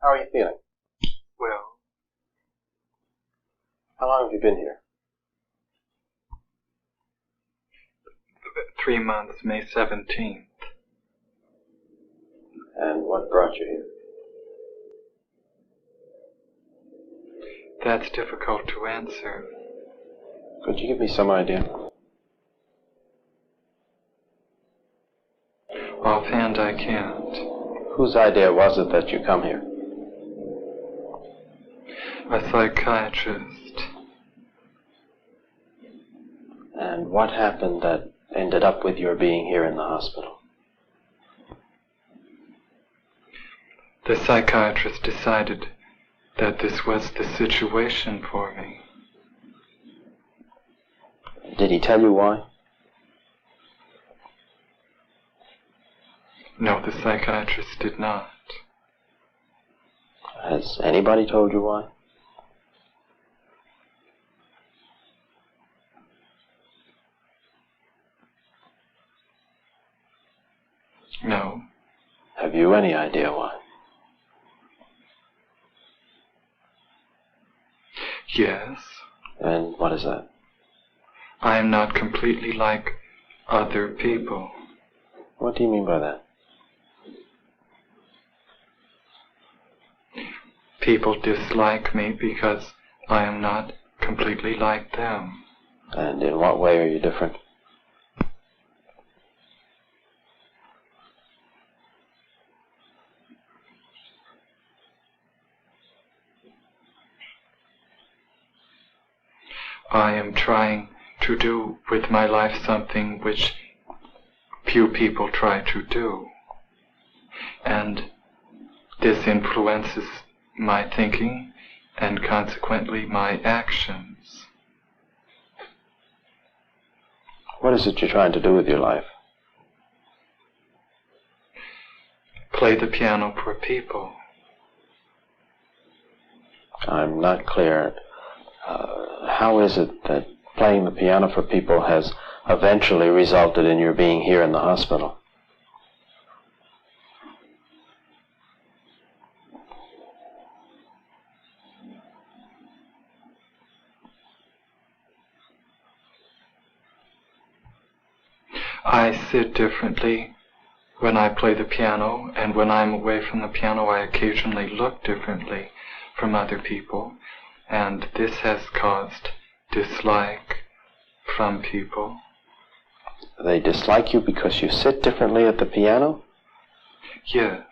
How are you feeling? Well. How long have you been here? 3 months, May 17th. And what brought you here? That's difficult to answer. Could you give me some idea? Offhand, I can't. Whose idea was it that you come here? A psychiatrist. And what happened that ended up with your being here in the hospital? The psychiatrist decided that this was the situation for me. Did he tell you why? No, the psychiatrist did not. Has anybody told you why? No. Have you any idea why? Yes. And what is that? I am not completely like other people. What do you mean by that? People dislike me because I am not completely like them. And in what way are you different? I am trying to do with my life something which few people try to do. And this influences my thinking and consequently my actions. What is it you're trying to do with your life? Play the piano for people. I'm not clear. How is it that playing the piano for people has eventually resulted in your being here in the hospital? I sit differently when I play the piano, and when I'm away from the piano I occasionally look differently from other people, and this has caused dislike from people. They dislike you because you sit differently at the piano? Yes.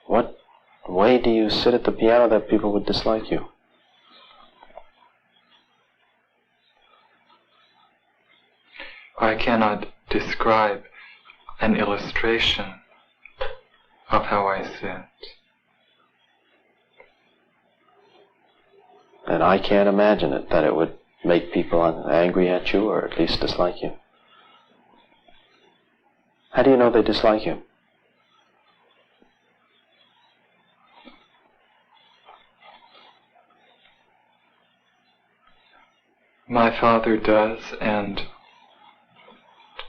What way do you sit at the piano that people would dislike you? I cannot describe an illustration of how I sit. And I can't imagine it, that it would make people angry at you or at least dislike you. How do you know they dislike you? My father does, and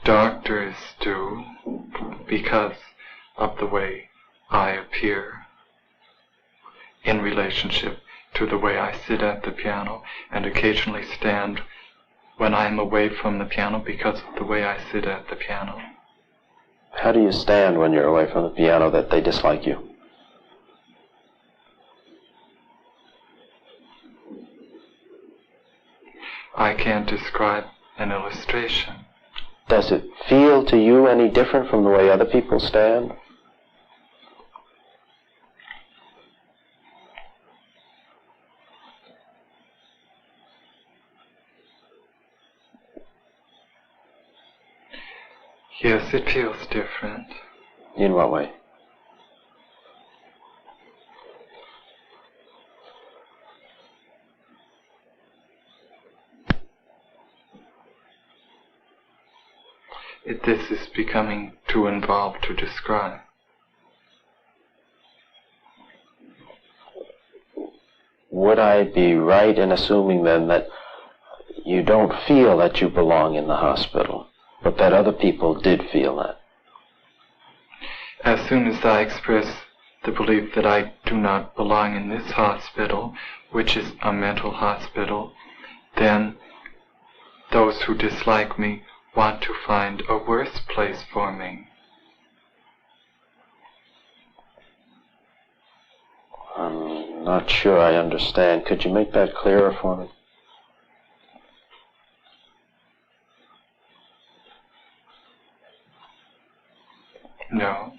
doctors do, because of the way I appear in relationship to the way I sit at the piano, and occasionally stand when I am away from the piano because of the way I sit at the piano. How do you stand when you're away from the piano that they dislike you? I can't describe an illustration. Does it feel to you any different from the way other people stand? Yes, it feels different. In what way? This is becoming too involved to describe. Would I be right in assuming then that you don't feel that you belong in the hospital, but that other people did feel that? As soon as I express the belief that I do not belong in this hospital, which is a mental hospital, then those who dislike me want to find a worse place for me. I'm not sure I understand. Could you make that clearer for me? No.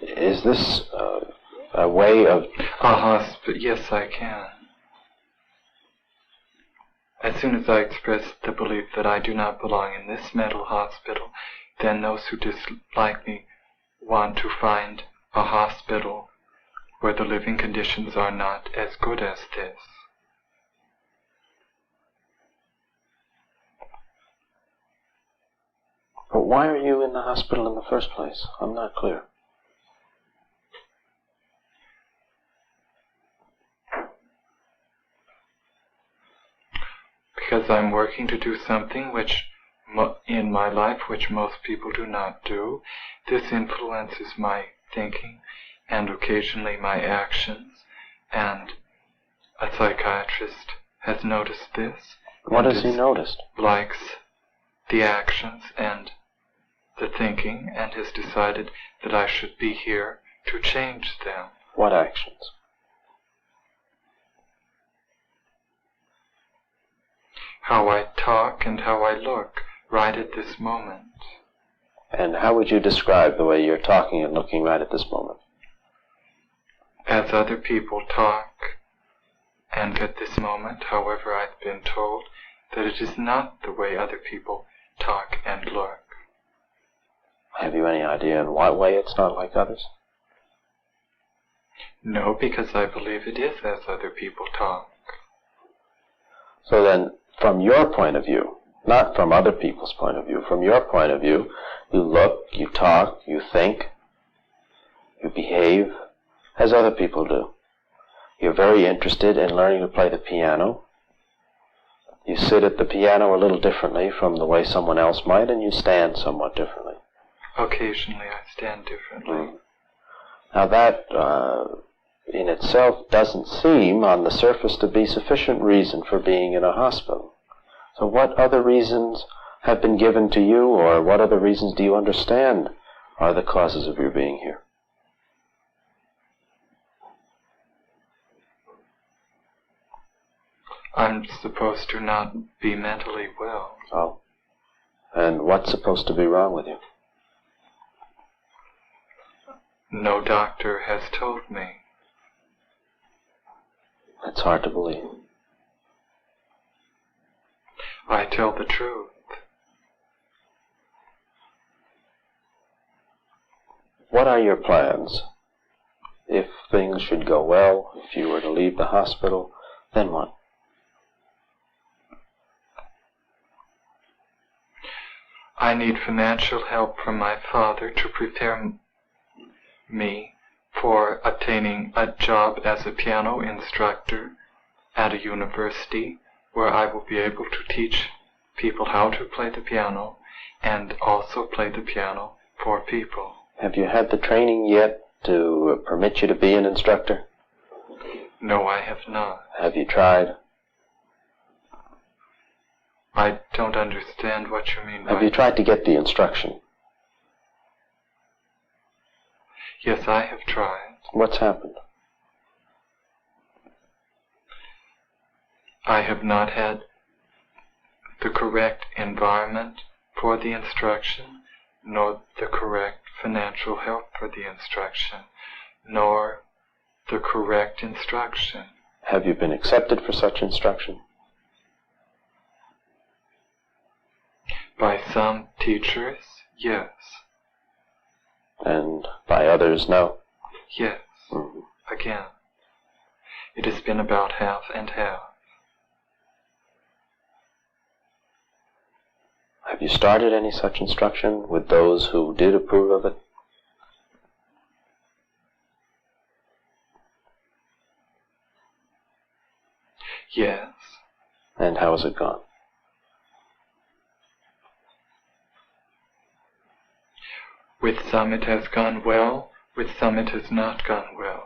Is this a way of... A hospital? Yes, I can. As soon as I express the belief that I do not belong in this mental hospital, then those who dislike me want to find a hospital where the living conditions are not as good as this. But why are you in the hospital in the first place? I'm not clear. Because I'm working to do something in my life which most people do not do. This influences my thinking and occasionally my actions, and a psychiatrist has noticed this. What has he noticed? Likes the actions and the thinking, and has decided that I should be here to change them. What actions? How I talk and how I look right at this moment. And how would you describe the way you're talking and looking right at this moment? As other people talk, and at this moment, however, I've been told that it is not the way other people talk and look. Have you any idea in what way it's not like others? No, because I believe it is as other people talk. So then, from your point of view, not from other people's point of view, from your point of view, you look, you talk, you think, you behave as other people do. You're very interested in learning to play the piano. You sit at the piano a little differently from the way someone else might, and you stand somewhat differently. Occasionally I stand differently. Now that, in itself, doesn't seem on the surface to be sufficient reason for being in a hospital. So what other reasons have been given to you, or what other reasons do you understand are the causes of your being here? I'm supposed to not be mentally well. Oh. And what's supposed to be wrong with you? No doctor has told me. It's hard to believe. I tell the truth. What are your plans? If things should go well, if you were to leave the hospital, then what? I need financial help from my father to prepare me for obtaining a job as a piano instructor at a university where I will be able to teach people how to play the piano and also play the piano for people. Have you had the training yet to permit you to be an instructor? No, I have not. Have you tried? I don't understand what you mean by... Have you tried to get the instruction? Yes, I have tried. What's happened? I have not had the correct environment for the instruction, nor the correct financial help for the instruction, nor the correct instruction. Have you been accepted for such instruction? By some teachers, yes. And by others, no? Yes. Mm-hmm. Again, it has been about half and half. Have you started any such instruction with those who did approve of it? Yes. And how has it gone? With some it has gone well, with some it has not gone well.